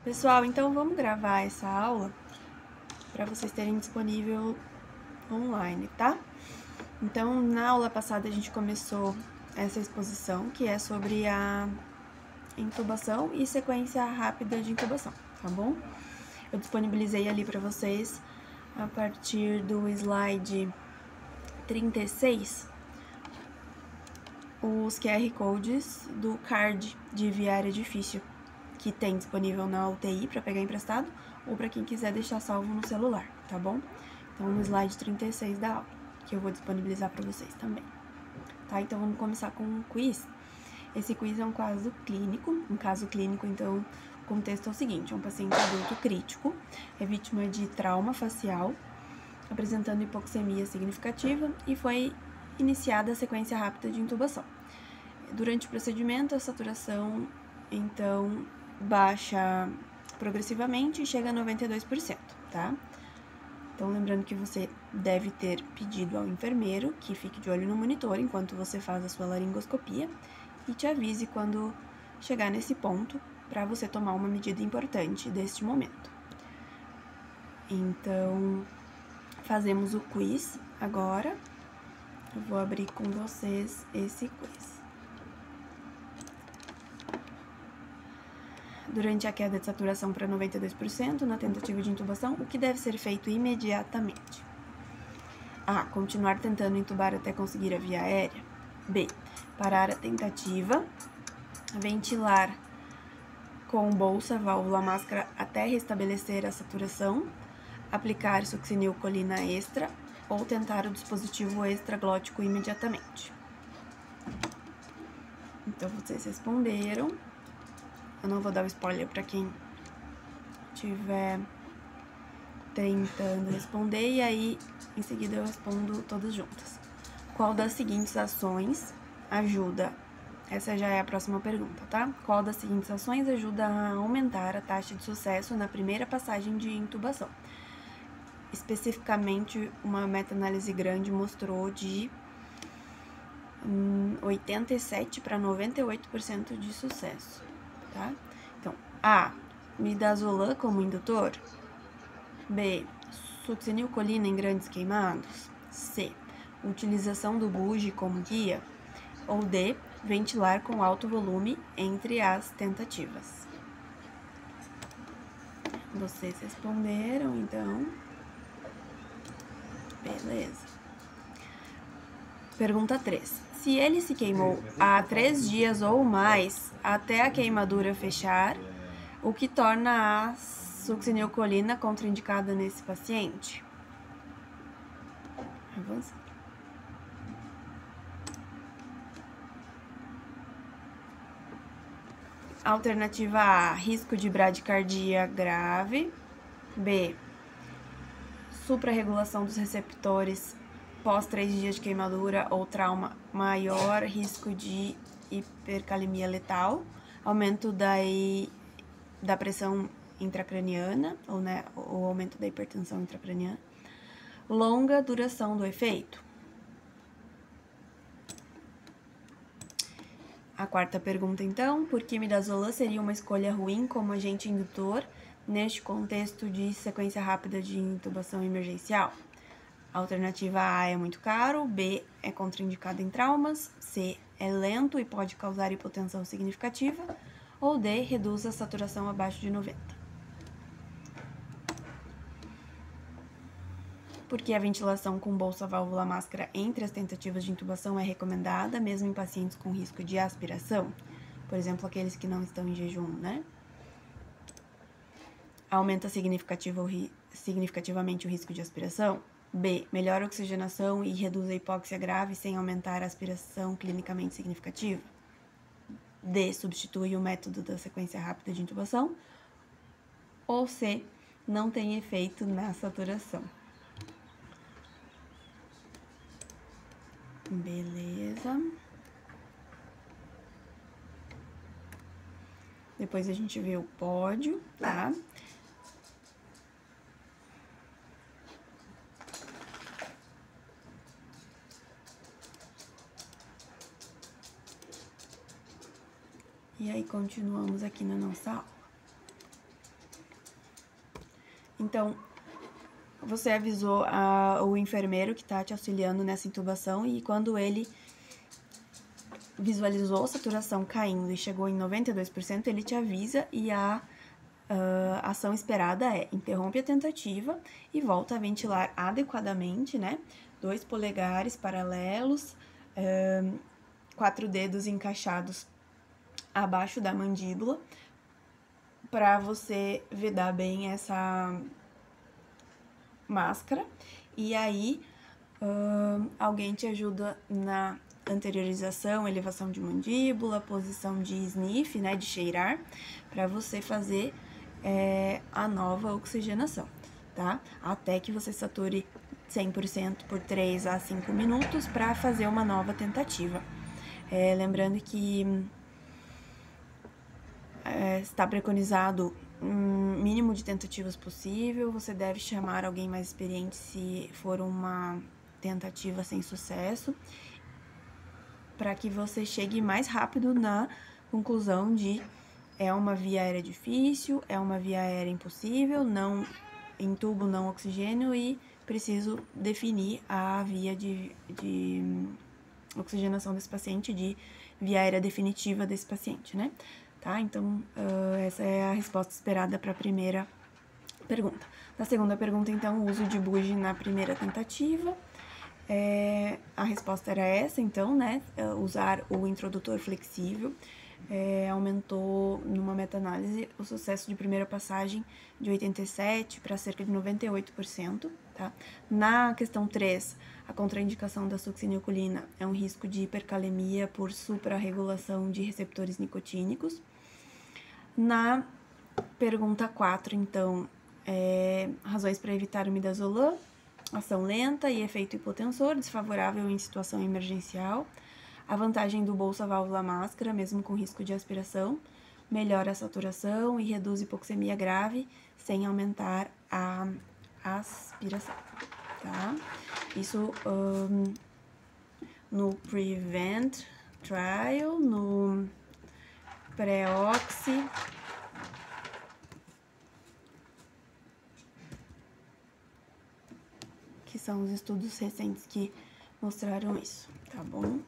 Pessoal, então vamos gravar essa aula para vocês terem disponível online, tá? Então, na aula passada a gente começou essa exposição, que é sobre a intubação e sequência rápida de intubação, tá bom? Eu disponibilizei ali para vocês, a partir do slide 36, os QR Codes do CARD de Viária Difícil, que tem disponível na UTI para pegar emprestado, ou para quem quiser deixar salvo no celular, tá bom? Então, no slide 36 da aula, que eu vou disponibilizar para vocês também. Tá? Então, vamos começar com um quiz. Esse quiz é um caso clínico. Então, o contexto é o seguinte: é um paciente adulto crítico, é vítima de trauma facial, apresentando hipoxemia significativa e foi iniciada a sequência rápida de intubação. Durante o procedimento, a saturação, então, baixa progressivamente e chega a 92%, tá? Então, lembrando que você deve ter pedido ao enfermeiro que fique de olho no monitor enquanto você faz a sua laringoscopia e te avise quando chegar nesse ponto para você tomar uma medida importante deste momento. Então, fazemos o quiz agora. Eu vou abrir com vocês esse quiz. Durante a queda de saturação para 92%, na tentativa de intubação, o que deve ser feito imediatamente? A. Continuar tentando intubar até conseguir a via aérea. B. Parar a tentativa. Ventilar com bolsa, válvula, máscara até restabelecer a saturação. Aplicar succinilcolina extra ou tentar o dispositivo extraglótico imediatamente. Então, vocês responderam. Eu não vou dar o spoiler para quem estiver tentando responder, e aí, em seguida, eu respondo todas juntas. Qual das seguintes ações ajuda? Essa já é a próxima pergunta, tá? Qual das seguintes ações ajuda a aumentar a taxa de sucesso na primeira passagem de intubação? Especificamente, uma meta-análise grande mostrou de 87% para 98% de sucesso, tá? Então, A. Midazolam como indutor. B. Succinilcolina em grandes queimados. C. Utilização do bugie como guia. Ou D. Ventilar com alto volume entre as tentativas. Vocês responderam, então. Beleza. Pergunta 3. Se ele se queimou há 3 dias ou mais até a queimadura fechar, o que torna a succinilcolina contraindicada nesse paciente? Avança. Alternativa A, risco de bradicardia grave. B, suprarregulação dos receptores pós 3 dias de queimadura ou trauma maior, risco de hipercalemia letal, aumento da pressão intracraniana, ou aumento da hipertensão intracraniana, longa duração do efeito. A quarta pergunta, então, por que midazolam seria uma escolha ruim como agente indutor neste contexto de sequência rápida de intubação emergencial? A alternativa A é muito caro, B é contraindicado em traumas, C é lento e pode causar hipotensão significativa, ou D reduz a saturação abaixo de 90. Porque a ventilação com bolsa, válvula, máscara entre as tentativas de intubação é recomendada, mesmo em pacientes com risco de aspiração, por exemplo, aqueles que não estão em jejum, né? Aumenta significativamente o risco de aspiração. B. Melhora a oxigenação e reduz a hipóxia grave sem aumentar a aspiração clinicamente significativa. D. Substitui o método da sequência rápida de intubação. Ou C. Não tem efeito na saturação. Beleza. Depois a gente vê o pódio, tá? E aí, continuamos aqui na nossa aula. Então, você avisou o enfermeiro que tá te auxiliando nessa intubação e quando ele visualizou a saturação caindo e chegou em 92%, ele te avisa e a ação esperada é interrompe a tentativa e volta a ventilar adequadamente, né? 2 polegares paralelos, 4 dedos encaixados abaixo da mandíbula, para você vedar bem essa máscara. E aí, alguém te ajuda na anteriorização, elevação de mandíbula, posição de sniff, né, de cheirar, para você fazer a nova oxigenação, tá? Até que você sature 100% por 3 a 5 minutos para fazer uma nova tentativa. Lembrando que está preconizado um mínimo de tentativas possível, você deve chamar alguém mais experiente se for uma tentativa sem sucesso, para que você chegue mais rápido na conclusão de é uma via aérea difícil, é uma via aérea impossível, não intubo, não oxigênio e preciso definir a via de oxigenação desse paciente, de via aérea definitiva desse paciente, né? Tá? Então, essa é a resposta esperada para a primeira pergunta. Na segunda pergunta, então, o uso de bugie na primeira tentativa. A resposta era essa, então, né? Usar o introdutor flexível. Aumentou, numa meta-análise, o sucesso de primeira passagem de 87% para cerca de 98%, tá? Na questão 3, a contraindicação da succinilcolina é um risco de hipercalemia por suprarregulação de receptores nicotínicos. Na pergunta 4, então, razões para evitar o midazolam, ação lenta e efeito hipotensor, desfavorável em situação emergencial. A vantagem do bolsa-válvula máscara, mesmo com risco de aspiração, melhora a saturação e reduz hipoxemia grave sem aumentar a aspiração, tá? Isso no Prevent Trial, no Pré-Oxy, que são os estudos recentes que mostraram isso, tá bom?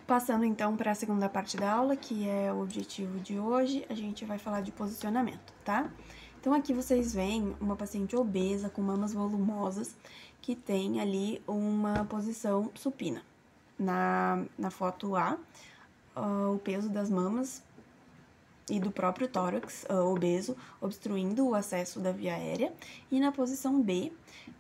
Passando então para a segunda parte da aula, que é o objetivo de hoje, a gente vai falar de posicionamento, tá? Então aqui vocês veem uma paciente obesa com mamas volumosas que tem ali uma posição supina. Na foto A, o peso das mamas e do próprio tórax obeso obstruindo o acesso da via aérea. E na posição B,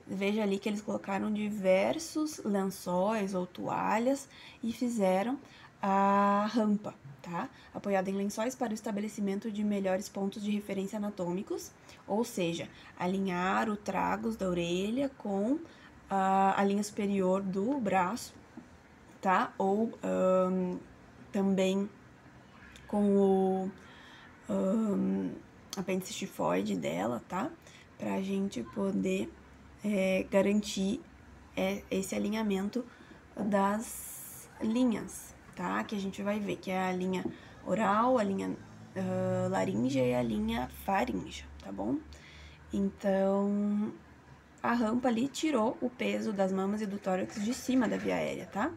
veja ali que eles colocaram diversos lençóis ou toalhas e fizeram a rampa, tá? Apoiada em lençóis para o estabelecimento de melhores pontos de referência anatômicos, ou seja, alinhar o tragus da orelha com a linha superior do braço, tá? Ou também com o apêndice tifoide dela, tá? Pra gente poder garantir esse alinhamento das linhas, tá? Que a gente vai ver, que é a linha oral, a linha laríngea e a linha faríngea, tá bom? Então, a rampa ali tirou o peso das mamas e do tórax de cima da via aérea, tá?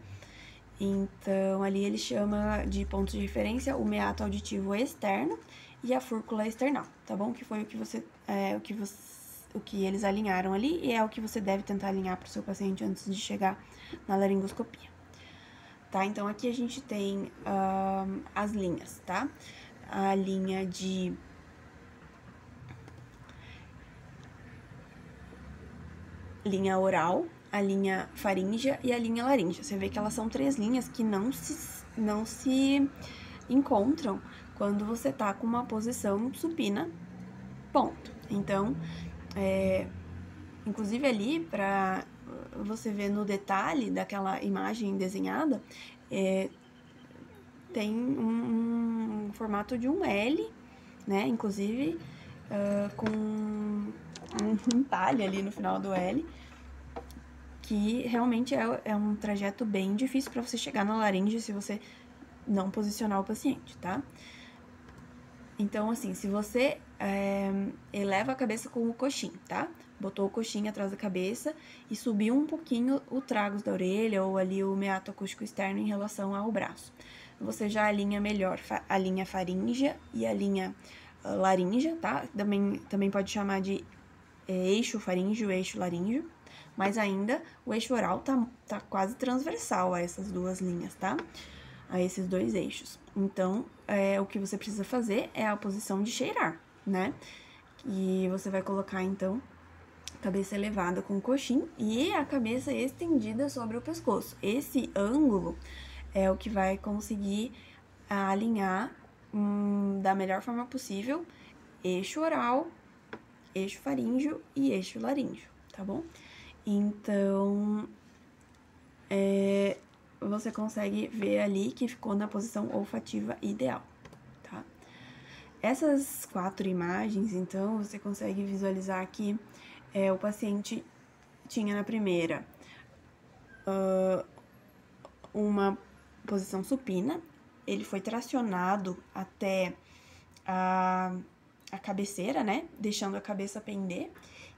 Então, ali ele chama de ponto de referência o meato auditivo externo e a fúrcula external, tá bom? Que foi o que eles alinharam ali e é o que você deve tentar alinhar para o seu paciente antes de chegar na laringoscopia. Tá? Então, aqui a gente tem as linhas, tá? A linha de linha oral, a linha faríngea e a linha laríngea. Você vê que elas são 3 linhas que não se encontram quando você tá com uma posição supina, ponto. Então, inclusive ali, pra você ver no detalhe daquela imagem desenhada, tem um formato de um L, né? Inclusive, com um entalhe ali no final do L, que realmente é um trajeto bem difícil para você chegar na laringe se você não posicionar o paciente, tá? Então, assim, se você eleva a cabeça com o coxim, tá? Botou o coxim atrás da cabeça e subiu um pouquinho o tragus da orelha ou ali o meato acústico externo em relação ao braço. Você já alinha melhor a linha faríngea e a linha laríngea, tá? Também pode chamar de eixo faríngeo, eixo laríngeo, mas ainda o eixo oral tá quase transversal a essas duas linhas, tá? A esses dois eixos. Então, o que você precisa fazer é a posição de cheirar, né? E você vai colocar, então, a cabeça elevada com o coxim e a cabeça estendida sobre o pescoço. Esse ângulo é o que vai conseguir alinhar da melhor forma possível eixo oral, eixo faríngeo e eixo laríngeo, tá bom? Então, você consegue ver ali que ficou na posição olfativa ideal, tá? Essas 4 imagens, então, você consegue visualizar que o paciente tinha na primeira uma posição supina, ele foi tracionado até a cabeceira, né? Deixando a cabeça pender,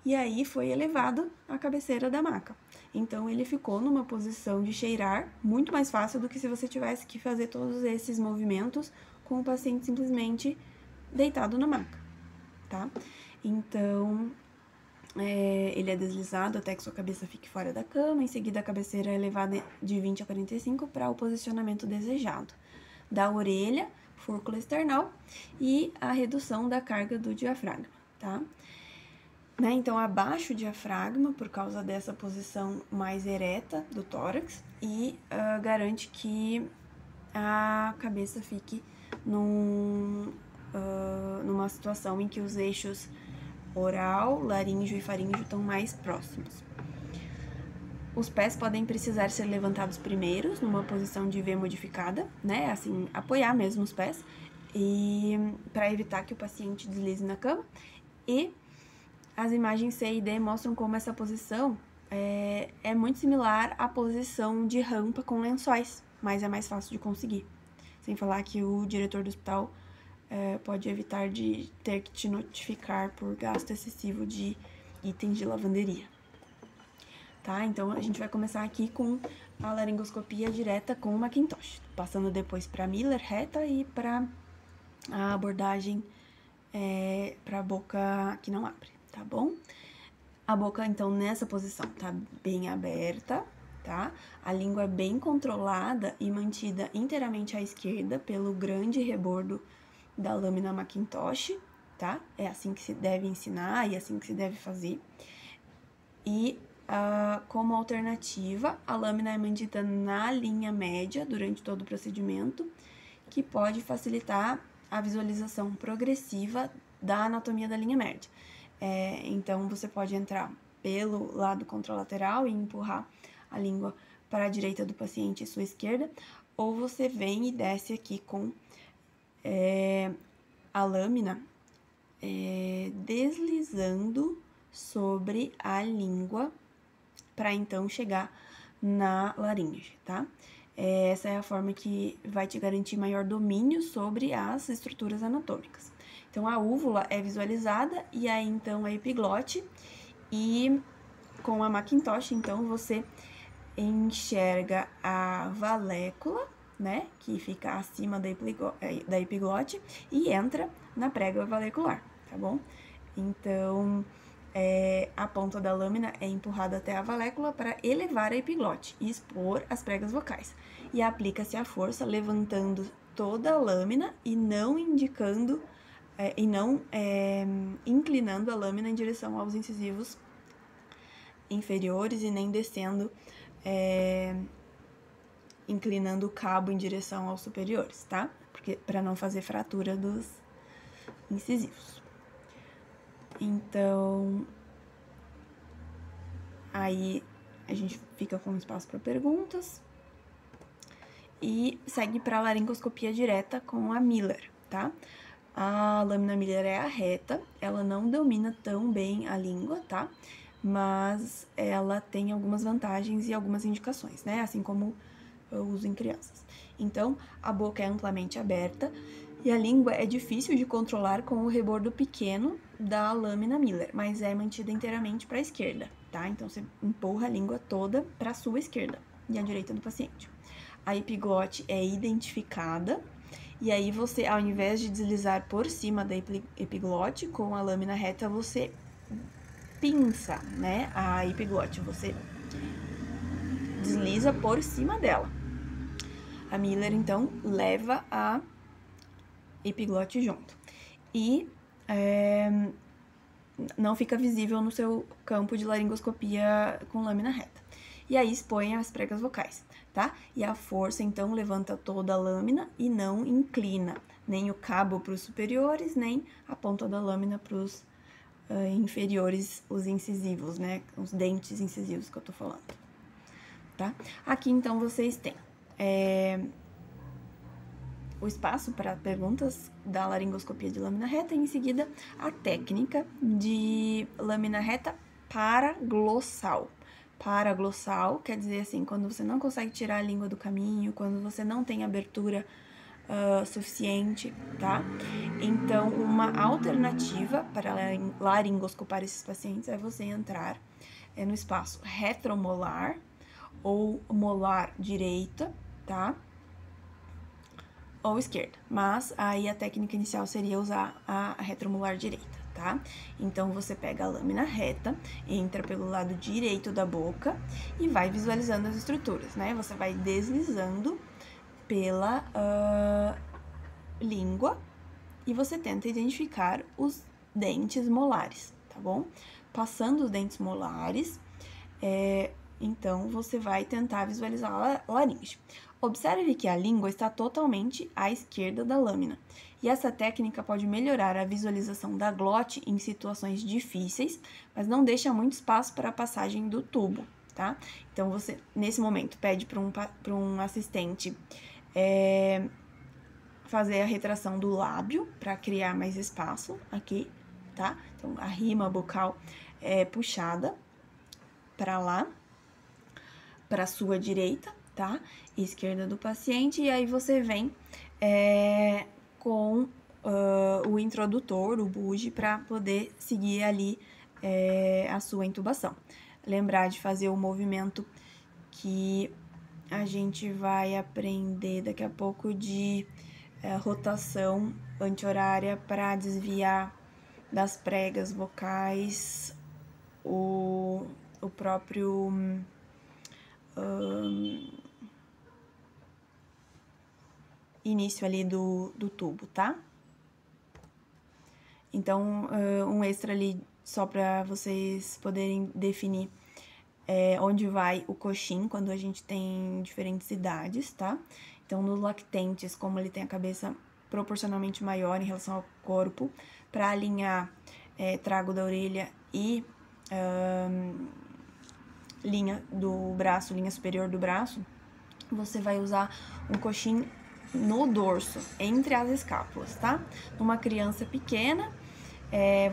e aí foi elevado a cabeceira da maca. Então, ele ficou numa posição de cheirar muito mais fácil do que se você tivesse que fazer todos esses movimentos com o paciente simplesmente deitado na maca, tá? Então, ele é deslizado até que sua cabeça fique fora da cama, em seguida a cabeceira é elevada de 20 a 45 para o posicionamento desejado. Da orelha, fúrcula external e a redução da carga do diafragma, tá? Né? Então, abaixa o diafragma por causa dessa posição mais ereta do tórax e garante que a cabeça fique numa situação em que os eixos oral, laríngeo e faríngeo estão mais próximos. Os pés podem precisar ser levantados primeiros, numa posição de V modificada, né? Assim, apoiar mesmo os pés, e para evitar que o paciente deslize na cama. E as imagens C e D mostram como essa posição é muito similar à posição de rampa com lençóis, mas é mais fácil de conseguir. Sem falar que o diretor do hospital pode evitar de ter que te notificar por gasto excessivo de itens de lavanderia. Tá? Então, a gente vai começar aqui com a laringoscopia direta com o Macintosh, passando depois para Miller reta e para a abordagem para a boca que não abre, tá bom? A boca, então, nessa posição, tá bem aberta, tá? A língua bem controlada e mantida inteiramente à esquerda pelo grande rebordo da lâmina Macintosh, tá? É assim que se deve ensinar e assim que se deve fazer. E como alternativa, a lâmina é mantida na linha média durante todo o procedimento, que pode facilitar a visualização progressiva da anatomia da linha média. Então, você pode entrar pelo lado contralateral e empurrar a língua para a direita do paciente e sua esquerda, ou você vem e desce aqui com a lâmina deslizando sobre a língua para então chegar na laringe, tá? Essa é a forma que vai te garantir maior domínio sobre as estruturas anatômicas. Então, a úvula é visualizada e aí, então, a epiglote. E com a Macintosh, então, você enxerga a valécula, né, que fica acima da epiglote e entra na prega valecular, tá bom? Então, a ponta da lâmina é empurrada até a valécula para elevar a epiglote e expor as pregas vocais. E aplica-se a força levantando toda a lâmina e não inclinando a lâmina em direção aos incisivos inferiores e nem descendo, inclinando o cabo em direção aos superiores, tá? Porque para não fazer fratura dos incisivos. Então, aí a gente fica com espaço para perguntas e segue para a laringoscopia direta com a Miller, tá? A lâmina Miller é a reta, ela não domina tão bem a língua, tá? mas ela tem algumas vantagens e algumas indicações, né? Assim como eu uso em crianças. Então, a boca é amplamente aberta e a língua é difícil de controlar com o rebordo pequeno da lâmina Miller, mas é mantida inteiramente para a esquerda, tá? Então, você empurra a língua toda para a sua esquerda e a direita do paciente. A epiglote é identificada e aí você, ao invés de deslizar por cima da epiglote com a lâmina reta, você pinça, né, a epiglote, você desliza por cima dela. A Miller, então, leva a epiglote junto. E não fica visível no seu campo de laringoscopia com lâmina reta. E aí expõe as pregas vocais, tá? E a força, então, levanta toda a lâmina e não inclina nem o cabo para os superiores, nem a ponta da lâmina para os inferiores, os incisivos, né? Os dentes incisivos que eu tô falando, tá? Aqui, então, vocês têm o espaço para perguntas da laringoscopia de lâmina reta e, em seguida, a técnica de lâmina reta paraglossal. Paraglossal quer dizer assim, quando você não consegue tirar a língua do caminho, quando você não tem abertura suficiente, tá? Então, uma alternativa para laringoscopar esses pacientes é você entrar no espaço retromolar ou molar direita, tá? Ou esquerda, mas aí a técnica inicial seria usar a retromolar direita, tá? Então, você pega a lâmina reta, entra pelo lado direito da boca e vai visualizando as estruturas, né? Você vai deslizando pela língua e você tenta identificar os dentes molares, tá bom? Passando os dentes molares, então você vai tentar visualizar a laringe. Observe que a língua está totalmente à esquerda da lâmina, e essa técnica pode melhorar a visualização da glote em situações difíceis, mas não deixa muito espaço para a passagem do tubo, tá? Então, você, nesse momento, pede para um assistente fazer a retração do lábio para criar mais espaço aqui, tá? Então, a rima bucal é puxada para lá, para sua direita, tá? Esquerda do paciente, e aí você vem com o introdutor, o buge, para poder seguir ali a sua intubação. Lembrar de fazer o movimento que a gente vai aprender daqui a pouco de rotação anti-horária para desviar das pregas vocais o próprio início ali do tubo, tá? Então, um extra ali só para vocês poderem definir onde vai o coxim quando a gente tem diferentes idades, tá? Então, nos lactentes, como ele tem a cabeça proporcionalmente maior em relação ao corpo, para alinhar trago da orelha e linha do braço, linha superior do braço, você vai usar um coxim no dorso, entre as escápulas, tá? Numa criança pequena,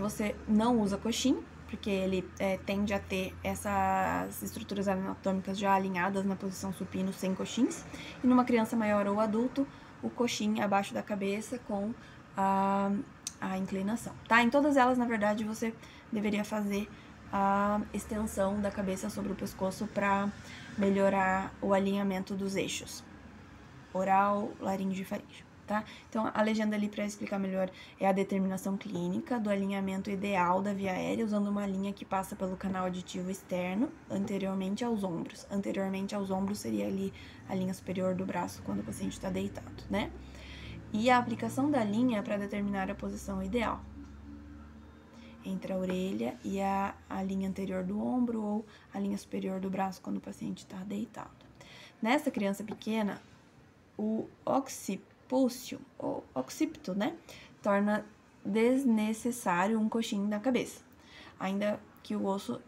você não usa coxim, porque ele tende a ter essas estruturas anatômicas já alinhadas na posição supino sem coxins. E numa criança maior ou adulto, o coxim abaixo da cabeça com a inclinação, tá? Em todas elas, na verdade, você deveria fazer a extensão da cabeça sobre o pescoço para melhorar o alinhamento dos eixos oral, laríngeo e faríngeo, tá? Então, a legenda ali para explicar melhor é a determinação clínica do alinhamento ideal da via aérea, usando uma linha que passa pelo canal auditivo externo, anteriormente aos ombros. Anteriormente aos ombros seria ali a linha superior do braço, quando o paciente está deitado, né? E a aplicação da linha para determinar a posição ideal entre a orelha e a linha anterior do ombro ou a linha superior do braço quando o paciente está deitado. Nessa criança pequena, o occipúcio, ou occipito, né, torna desnecessário um coxim na cabeça, ainda que o osso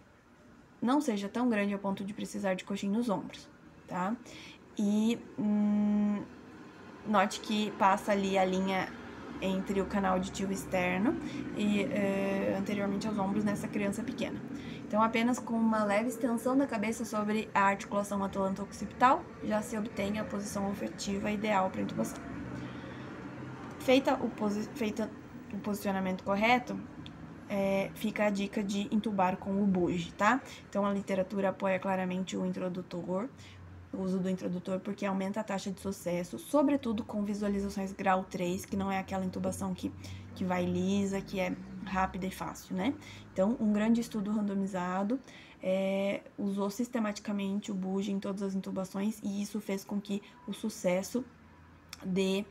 não seja tão grande a ponto de precisar de coxim nos ombros, tá? E note que passa ali a linha entre o canal auditivo externo e anteriormente aos ombros nessa criança pequena. Então, apenas com uma leve extensão da cabeça sobre a articulação atolante-occipital, já se obtém a posição olfativa ideal para intubação. Feita o posicionamento correto, fica a dica de intubar com o buge, tá? Então, a literatura apoia claramente o uso do introdutor, porque aumenta a taxa de sucesso, sobretudo com visualizações grau 3, que não é aquela intubação que vai lisa, que é rápida e fácil, né? Então, um grande estudo randomizado usou sistematicamente o buge em todas as intubações, e isso fez com que o sucesso de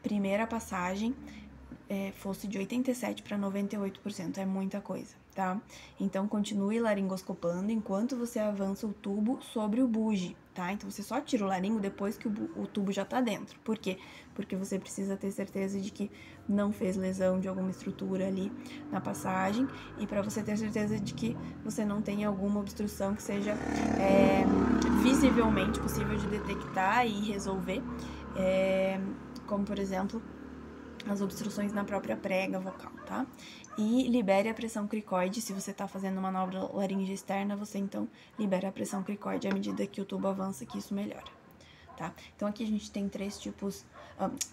primeira passagem fosse de 87% para 98%, é muita coisa, tá? Então, continue laringoscopando enquanto você avança o tubo sobre o buge, tá? Então, você só tira o laringo depois que o tubo já tá dentro. Por quê? Porque você precisa ter certeza de que não fez lesão de alguma estrutura ali na passagem, e para você ter certeza de que você não tem alguma obstrução que seja visivelmente possível de detectar e resolver, como, por exemplo, as obstruções na própria prega vocal, tá? E libere a pressão cricoide. Se você tá fazendo manobra laringe externa, você então libera a pressão cricoide à medida que o tubo avança, que isso melhora, tá? Então, aqui a gente tem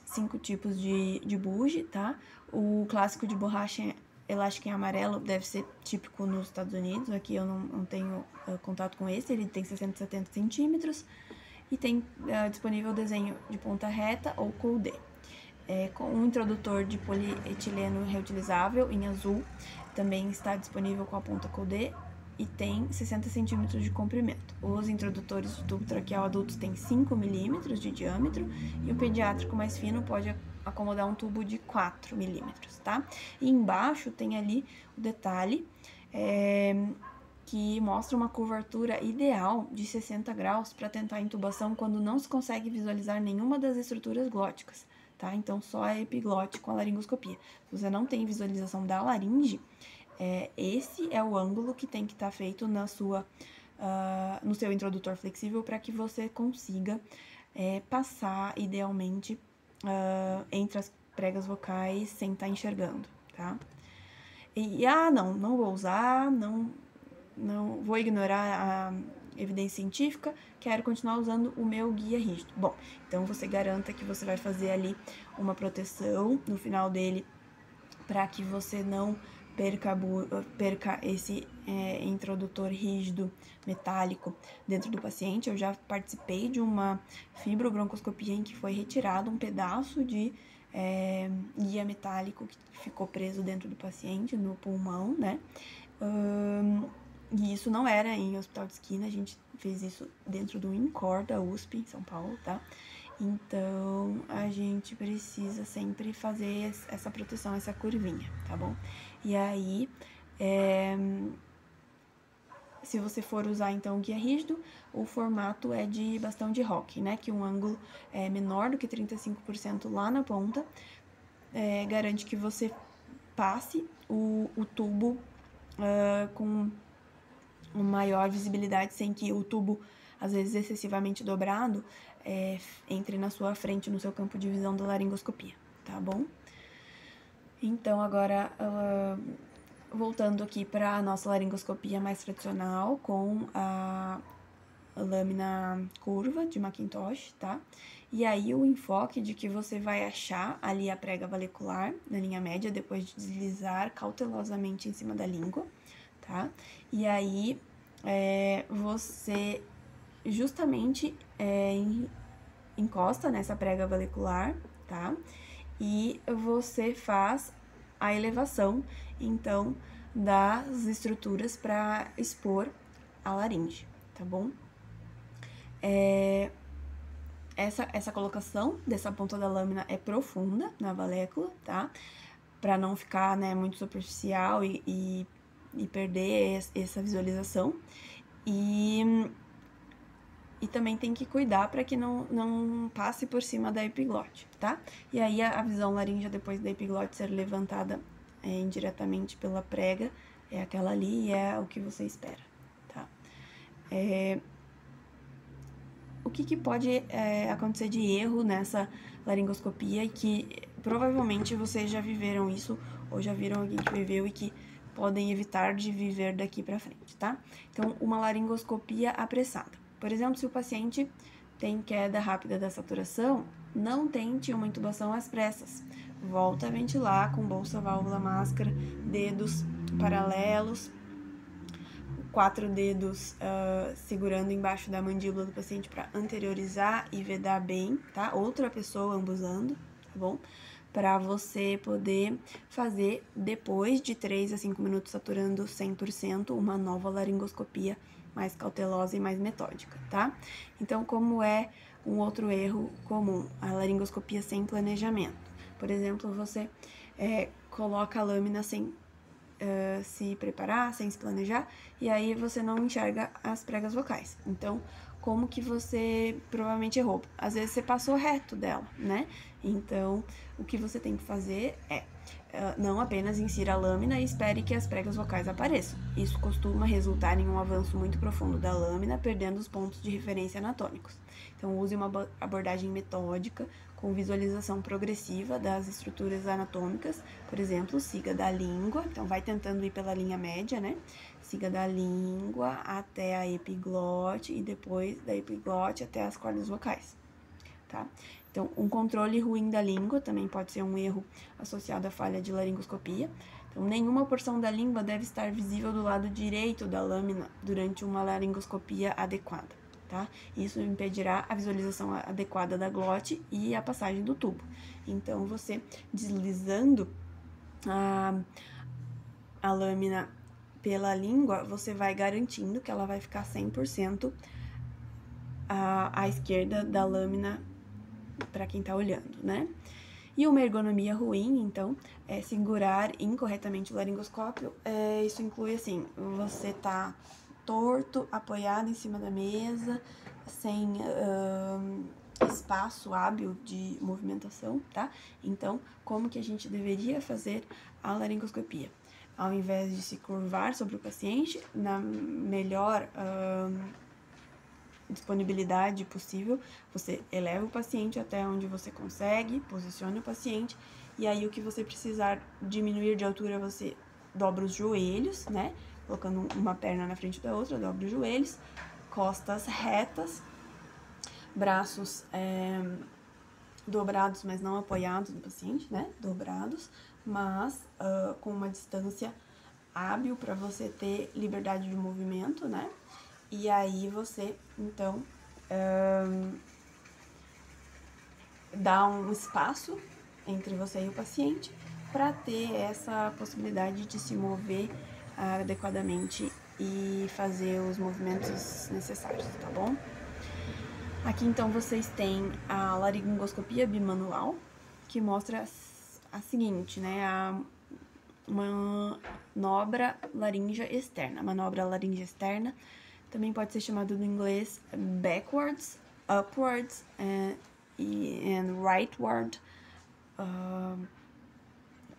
5 tipos de buge, tá? O clássico de borracha elástica em amarelo deve ser típico nos Estados Unidos. Aqui eu não tenho contato com esse, ele tem 60 a 70 centímetros e tem disponível o desenho de ponta reta ou coldé. Com um introdutor de polietileno reutilizável em azul, também está disponível com a ponta coldé e tem 60 centímetros de comprimento. Os introdutores de tubo traqueal adultos têm 5 milímetros de diâmetro e o pediátrico mais fino pode acomodar um tubo de 4 milímetros, tá? E embaixo tem ali o detalhe que mostra uma curvatura ideal de 60 graus para tentar a intubação quando não se consegue visualizar nenhuma das estruturas glóticas. Tá? Então, só a epiglote com a laringoscopia. Se você não tem visualização da laringe, esse é o ângulo que tem que estar feito no seu introdutor flexível para que você consiga passar, idealmente, entre as pregas vocais sem estar enxergando, tá? Não vou usar, não vou ignorar a evidência científica, quero continuar usando o meu guia rígido. Bom, então você garanta que você vai fazer ali uma proteção no final dele para que você não perca esse introdutor rígido metálico dentro do paciente. Eu já participei de uma fibrobroncoscopia em que foi retirado um pedaço de guia metálico que ficou preso dentro do paciente, no pulmão, né? E isso não era em hospital de esquina, a gente fez isso dentro do INCOR da USP, em São Paulo, tá? Então, a gente precisa sempre fazer essa proteção, essa curvinha, tá bom? E aí, se você for usar, então, o guia rígido, o formato é de bastão de rock, né? Que um ângulo é menor do que 35% lá na ponta, garante que você passe o tubo com uma maior visibilidade, sem que o tubo, às vezes excessivamente dobrado, entre na sua frente, no seu campo de visão da laringoscopia, tá bom? Então, agora, voltando aqui para a nossa laringoscopia mais tradicional, com a lâmina curva de Macintosh, tá? E aí, o enfoque de que você vai achar ali a prega valicular na linha média, depois de deslizar cautelosamente em cima da língua, tá? E aí, você justamente encosta nessa prega valicular, tá? E você faz a elevação, então, das estruturas para expor a laringe, tá bom? Essa colocação dessa ponta da lâmina é profunda na valécula, tá? Para não ficar, né, muito superficial e perder essa visualização. E também tem que cuidar para que não passe por cima da epiglote, tá? E aí a visão laríngea depois da epiglote ser levantada indiretamente pela prega é aquela ali e é o que você espera, tá? O que pode acontecer de erro nessa laringoscopia e que provavelmente vocês já viveram isso, ou já viram alguém que viveu e que podem evitar de viver daqui pra frente, tá? Então, uma laringoscopia apressada. Por exemplo, se o paciente tem queda rápida da saturação, não tente uma intubação às pressas. Volta a ventilar com bolsa, válvula, máscara, dedos paralelos, 4 dedos segurando embaixo da mandíbula do paciente para anteriorizar e vedar bem, tá? Outra pessoa ambusando, tá bom? Para você poder fazer, depois de 3 a 5 minutos saturando 100%, uma nova laringoscopia mais cautelosa e mais metódica, tá? Então, como é um outro erro comum? A laringoscopia sem planejamento. Por exemplo, você coloca a lâmina sem se preparar, sem se planejar, e aí você não enxerga as pregas vocais. Então, como que você provavelmente errou? Às vezes você passou reto dela, né? Então, o que você tem que fazer é não apenas insira a lâmina e espere que as pregas vocais apareçam. Isso costuma resultar em um avanço muito profundo da lâmina, perdendo os pontos de referência anatômicos. Então, use uma abordagem metódica, com visualização progressiva das estruturas anatômicas, por exemplo, siga da língua, então vai tentando ir pela linha média, né? Siga da língua até a epiglote e depois da epiglote até as cordas vocais, tá? Então, um controle ruim da língua também pode ser um erro associado à falha de laringoscopia. Então, nenhuma porção da língua deve estar visível do lado direito da lâmina durante uma laringoscopia adequada, tá? Isso impedirá a visualização adequada da glote e a passagem do tubo. Então, você deslizando a lâmina pela língua, você vai garantindo que ela vai ficar 100% à esquerda da lâmina para quem tá olhando, né? E uma ergonomia ruim, então, é segurar incorretamente o laringoscópio. Isso inclui, assim, você tá torto, apoiado em cima da mesa, sem espaço hábil de movimentação, tá? Então, como que a gente deveria fazer a laringoscopia? Ao invés de se curvar sobre o paciente, na melhor disponibilidade possível, você eleva o paciente até onde você consegue, posicione o paciente, e aí o que você precisar diminuir de altura, você dobra os joelhos, né? Colocando uma perna na frente da outra, dobra os joelhos, costas retas, braços dobrados, mas não apoiados no paciente, né? Dobrados, mas com uma distância hábil para você ter liberdade de movimento, né? E aí você, então, dá um espaço entre você e o paciente para ter essa possibilidade de se mover adequadamente e fazer os movimentos necessários, tá bom? Aqui, então, vocês têm a laringoscopia bimanual, que mostra a seguinte, né? A manobra laríngea externa. A manobra laríngea externa também pode ser chamado no inglês backwards, upwards and rightward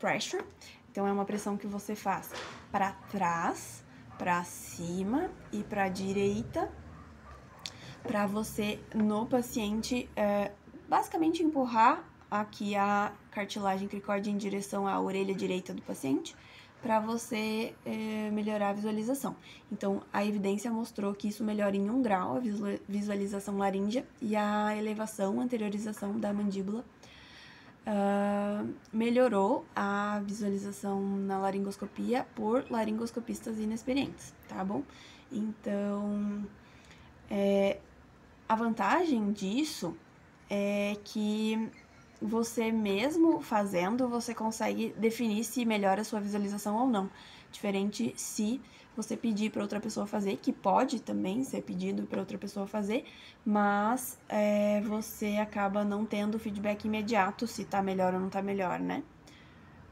pressure. Então, é uma pressão que você faz para trás, para cima e para a direita, para você, no paciente, basicamente empurrar aqui a cartilagem cricóide em direção à orelha direita do paciente, para você melhorar a visualização. Então, a evidência mostrou que isso melhora em 1 grau a visualização laríngea e a elevação, anteriorização da mandíbula melhorou a visualização na laringoscopia por laringoscopistas inexperientes, tá bom? Então, a vantagem disso é que você mesmo fazendo, você consegue definir se melhora a sua visualização ou não. Diferente se você pedir para outra pessoa fazer, que pode também ser pedido para outra pessoa fazer, mas você acaba não tendo feedback imediato se tá melhor ou não tá melhor, né?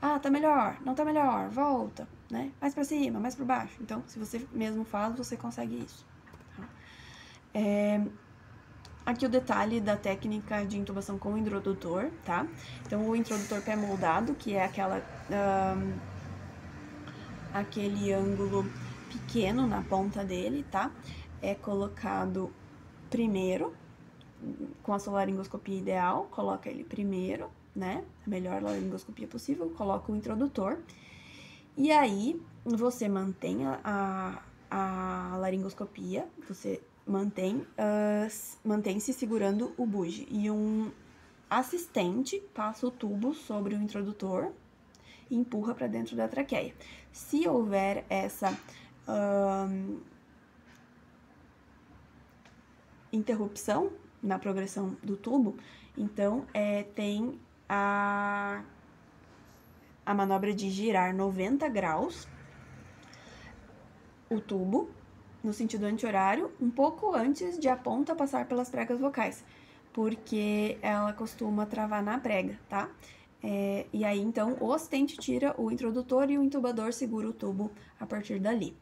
Ah, tá melhor, não tá melhor, volta, né? Mais pra cima, mais pra baixo. Então, se você mesmo faz, você consegue isso. Tá? Aqui o detalhe da técnica de intubação com o introdutor, tá? Então, o introdutor pé moldado, que é aquele ângulo pequeno na ponta dele, tá? É colocado primeiro, com a sua laringoscopia ideal, coloca ele primeiro, né? A melhor laringoscopia possível, coloca o introdutor. E aí, você mantém a laringoscopia, você mantém-se segurando o bugie. E um assistente passa o tubo sobre o introdutor e empurra para dentro da traqueia. Se houver essa interrupção na progressão do tubo, então tem a manobra de girar 90 graus o tubo no sentido anti-horário, um pouco antes de a ponta passar pelas pregas vocais, porque ela costuma travar na prega, tá? E aí, então, o assistente tira o introdutor e o intubador segura o tubo a partir dali,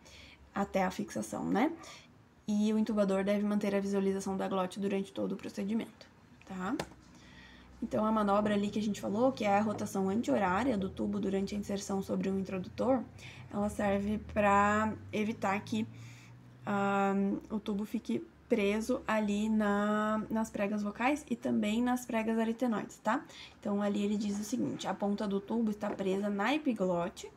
até a fixação, né? E o intubador deve manter a visualização da glote durante todo o procedimento, tá? Então, a manobra ali que a gente falou, que é a rotação anti-horária do tubo durante a inserção sobre o introdutor, ela serve para evitar que o tubo fique preso ali nas pregas vocais e também nas pregas aritenoides, tá? Então, ali ele diz o seguinte, a ponta do tubo está presa na epiglote,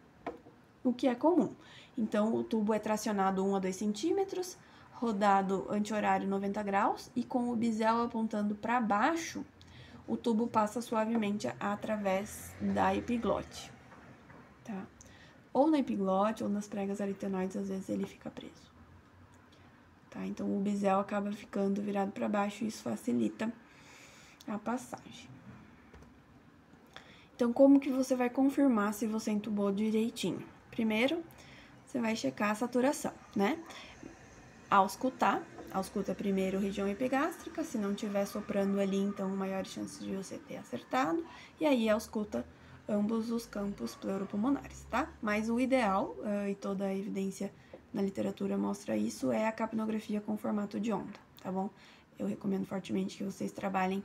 o que é comum. Então, o tubo é tracionado 1 a 2 centímetros, rodado anti-horário 90 graus e com o bisel apontando para baixo, o tubo passa suavemente através da epiglote, tá? Ou na epiglote ou nas pregas aritenoides, às vezes ele fica preso, tá? Então, o bisel acaba ficando virado para baixo e isso facilita a passagem. Então, como que você vai confirmar se você entubou direitinho? Primeiro, você vai checar a saturação, né? Ausculta primeiro região epigástrica, se não tiver soprando ali, então maiores chances de você ter acertado, e aí ausculta ambos os campos pleuropulmonares, tá? Mas o ideal, e toda a evidência na literatura mostra isso, é a capnografia com formato de onda, tá bom? Eu recomendo fortemente que vocês trabalhem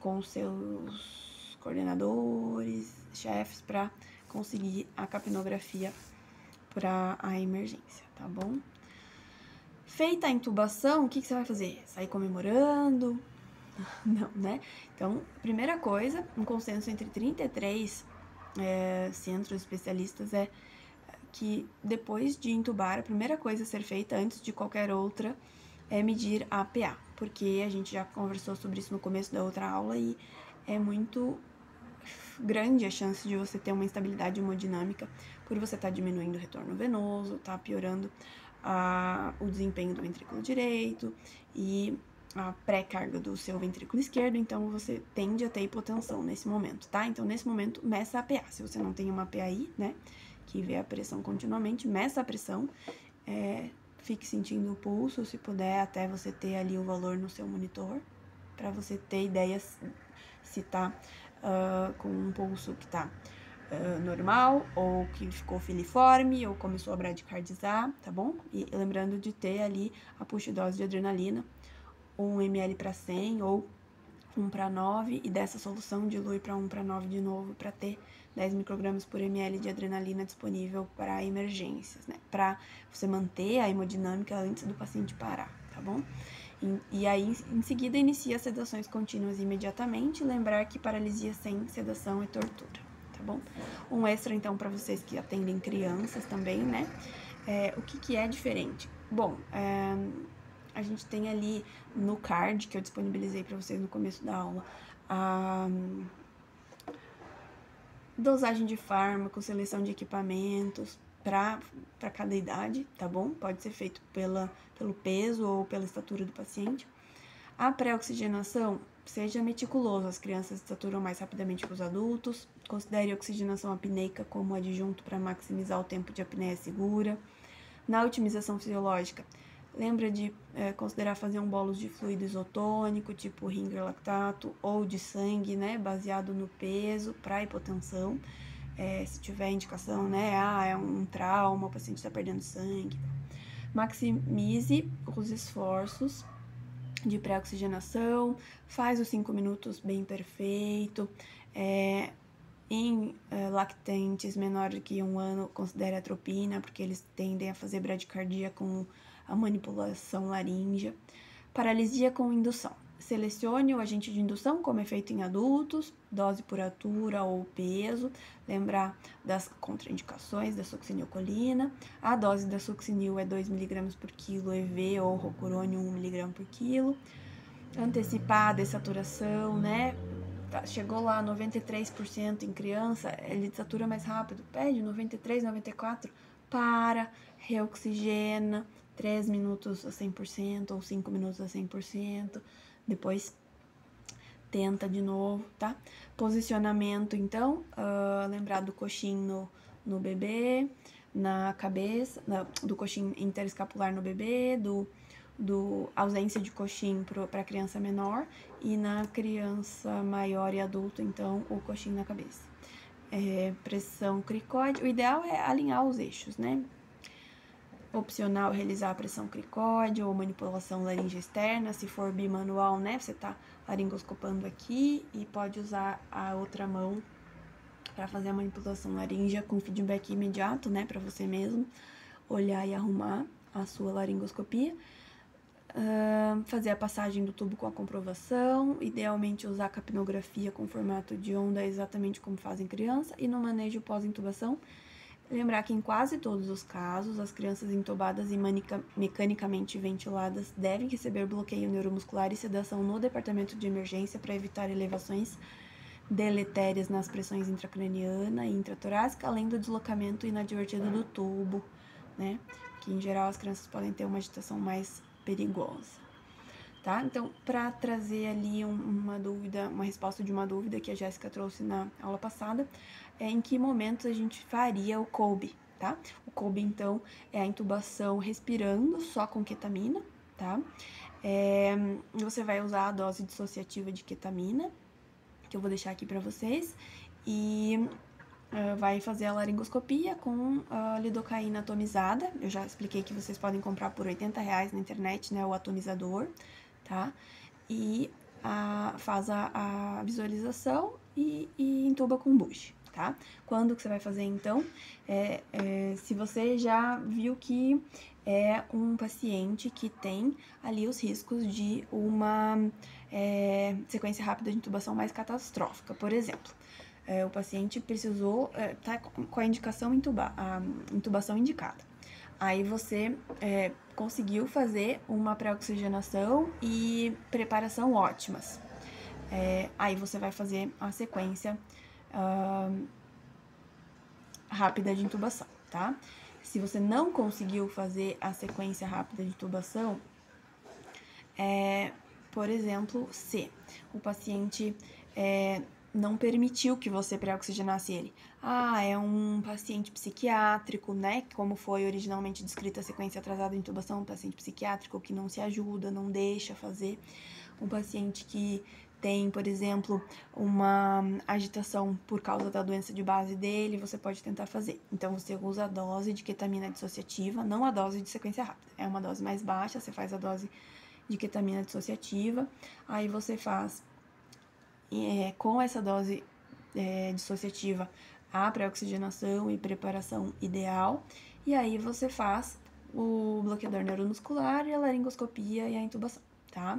com seus coordenadores, chefes, para conseguir a capnografia para a emergência, tá bom? Feita a intubação, o que você vai fazer? Sair comemorando? Não, né? Então, primeira coisa, um consenso entre 33 centros especialistas é que depois de intubar, a primeira coisa a ser feita antes de qualquer outra é medir a PA, porque a gente já conversou sobre isso no começo da outra aula e é muito grande a chance de você ter uma instabilidade hemodinâmica por você estar diminuindo o retorno venoso, tá piorando o desempenho do ventrículo direito e a pré-carga do seu ventrículo esquerdo, então você tende a ter hipotensão nesse momento, tá? Então, nesse momento, meça a PA. Se você não tem uma PAI, né, que vê a pressão continuamente, meça a pressão, fique sentindo o pulso, se puder, até você ter ali o valor no seu monitor, para você ter ideia se tá com um pulso que tá normal, ou que ficou filiforme, ou começou a bradicardizar, tá bom? E lembrando de ter ali a push dose de adrenalina, 1 ml para 100 ou 1 para 9, e dessa solução dilui para 1 para 9 de novo, para ter 10 microgramas por ml de adrenalina disponível para emergências, né? Para você manter a hemodinâmica antes do paciente parar, tá bom? E aí, em seguida, inicia as sedações contínuas imediatamente, lembrar que paralisia sem sedação é tortura, tá bom? Um extra, então, para vocês que atendem crianças também, né? O que é diferente? Bom, a gente tem ali no card, que eu disponibilizei para vocês no começo da aula, a dosagem de fármaco, seleção de equipamentos para cada idade, tá bom? Pode ser feito pelo peso ou pela estatura do paciente. A pré-oxigenação, seja meticuloso, as crianças saturam mais rapidamente que os adultos. Considere a oxigenação apneica como adjunto para maximizar o tempo de apneia segura. Na otimização fisiológica, lembra de considerar fazer um bolus de fluido isotônico, tipo Ringer lactato, ou de sangue, né, baseado no peso, para hipotensão. Se tiver indicação, né, é um trauma, o paciente está perdendo sangue. Maximize os esforços de pré-oxigenação, faz os 5 minutos bem perfeito. Em lactentes menores que 1 ano, considere atropina, porque eles tendem a fazer bradicardia com a manipulação laríngea. Paralisia com indução. selecione o agente de indução, como é feito em adultos, dose por altura ou peso, lembrar das contraindicações da succinilcolina, a dose da succinil é 2 mg por quilo EV ou rocurônio 1 mg por quilo, antecipar a dessaturação, né? Chegou lá 93% em criança, ele desatura mais rápido, pede 93, 94, para, reoxigena, 3 minutos a 100% ou 5 minutos a 100%, depois tenta de novo, tá? Posicionamento, então, lembrar do coxim no bebê, na cabeça, do coxim interescapular no bebê, do ausência de coxim para criança menor, e na criança maior e adulto, então, o coxim na cabeça. Pressão cricóide, o ideal é alinhar os eixos, né? Opcional realizar a pressão cricóide ou manipulação laringe externa, se for bimanual, né? Você tá laringoscopando aqui e pode usar a outra mão para fazer a manipulação laríngea com feedback imediato, né? Para você mesmo olhar e arrumar a sua laringoscopia. Fazer a passagem do tubo com a comprovação, idealmente usar capnografia com formato de onda, exatamente como fazem criança, e no manejo pós-intubação, lembrar que em quase todos os casos, as crianças intubadas e mecanicamente ventiladas devem receber bloqueio neuromuscular e sedação no departamento de emergência para evitar elevações deletérias nas pressões intracraniana e intratorácica, além do deslocamento inadvertido do tubo, né? Que em geral as crianças podem ter uma agitação mais perigosa, tá? Então, para trazer ali uma dúvida, uma resposta de uma dúvida que a Jéssica trouxe na aula passada, em que momentos a gente faria o Kolbe, tá? O Kolbe, então, é a intubação respirando só com ketamina, tá? Você vai usar a dose dissociativa de ketamina, que eu vou deixar aqui para vocês, e vai fazer a laringoscopia com a lidocaína atomizada. Eu já expliquei que vocês podem comprar por R$80 na internet, né, o atomizador, tá? E faz a visualização e intuba com buche, tá? Quando que você vai fazer, então? Se você já viu que é um paciente que tem ali os riscos de uma sequência rápida de intubação mais catastrófica, por exemplo. O paciente precisou, tá com a indicação a intubação indicada. Aí você conseguiu fazer uma pré-oxigenação e preparação ótimas. Aí você vai fazer a sequência rápida de intubação, tá? Se você não conseguiu fazer a sequência rápida de intubação, por exemplo, se o paciente não permitiu que você pré-oxigenasse ele. É um paciente psiquiátrico, né? Como foi originalmente descrita a sequência atrasada de intubação, um paciente psiquiátrico que não se ajuda, não deixa fazer. Um paciente que tem, por exemplo, uma agitação por causa da doença de base dele, você pode tentar fazer. Então, você usa a dose de ketamina dissociativa, não a dose de sequência rápida. É uma dose mais baixa, você faz a dose de ketamina dissociativa, aí você faz com essa dose dissociativa a pré-oxigenação e preparação ideal, e aí você faz o bloqueador neuromuscular e a laringoscopia e a intubação, tá?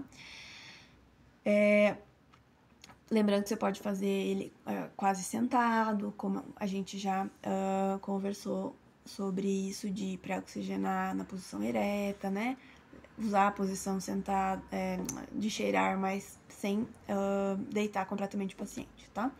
Lembrando que você pode fazer ele quase sentado, como a gente já conversou sobre isso de pré-oxigenar na posição ereta, né? Usar a posição sentada, de cheirar, mas sem deitar completamente o paciente, tá?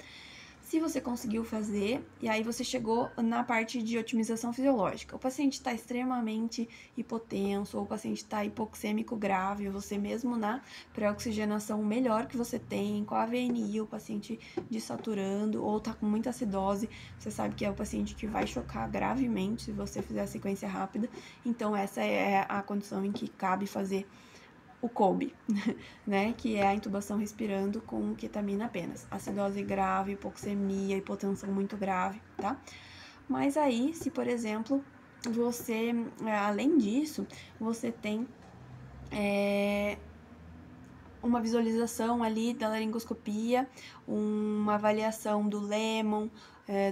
Se você conseguiu fazer, e aí você chegou na parte de otimização fisiológica. O paciente está extremamente hipotenso, ou o paciente está hipoxêmico grave, você mesmo na pré-oxigenação melhor que você tem, com a VNI, o paciente desaturando, ou está com muita acidose, você sabe que é o paciente que vai chocar gravemente se você fizer a sequência rápida. Então, essa é a condição em que cabe fazer o Kolbe, né, que é a intubação respirando com ketamina apenas. Acidose grave, hipoxemia, hipotensão muito grave, tá? Mas aí, se por exemplo, você, além disso, você tem uma visualização ali da laringoscopia, uma avaliação do Lehmann,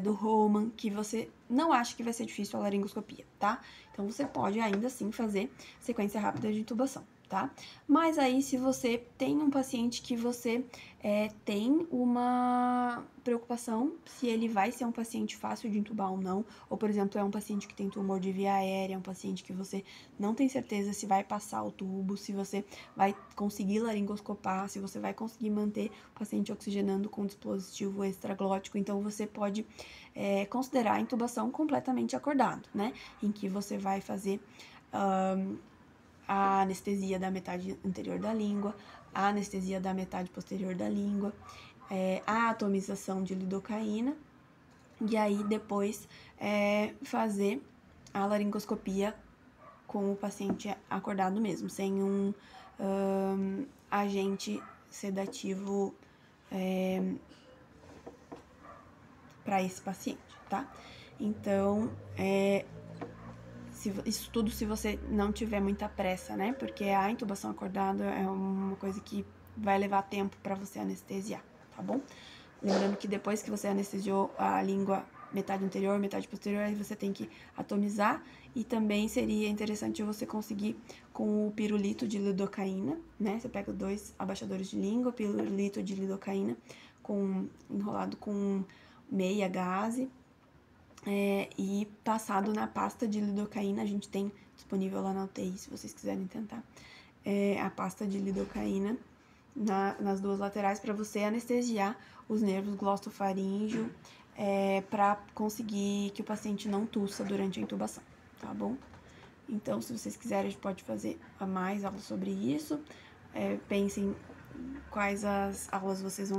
do Roman, que você não acha que vai ser difícil a laringoscopia, tá? Então, você pode ainda assim fazer sequência rápida de intubação, tá? Mas aí, se você tem um paciente que você tem uma preocupação se ele vai ser um paciente fácil de intubar ou não, ou, por exemplo, é um paciente que tem tumor de via aérea, é um paciente que você não tem certeza se vai passar o tubo, se você vai conseguir laringoscopar, se você vai conseguir manter o paciente oxigenando com dispositivo extraglótico, então você pode considerar a intubação completamente acordado, né? Em que você vai fazer a anestesia da metade anterior da língua, a anestesia da metade posterior da língua, a atomização de lidocaína, e aí depois fazer a laringoscopia com o paciente acordado mesmo, sem um agente sedativo para esse paciente, tá? Então, isso tudo se você não tiver muita pressa, né? Porque a intubação acordada é uma coisa que vai levar tempo para você anestesiar, tá bom? Lembrando que depois que você anestesiou a língua metade anterior, metade posterior, aí você tem que atomizar, e também seria interessante você conseguir com o pirulito de lidocaína, né? Você pega 2 abaixadores de língua, pirulito de lidocaína enrolado com meia gaze, e passado na pasta de lidocaína. A gente tem disponível lá na UTI, se vocês quiserem tentar, a pasta de lidocaína nas 2 laterais para você anestesiar os nervos glossofaríngeo, para conseguir que o paciente não tussa durante a intubação, tá bom? Então, se vocês quiserem, a gente pode fazer mais aulas sobre isso. Pensem quais as aulas vocês vão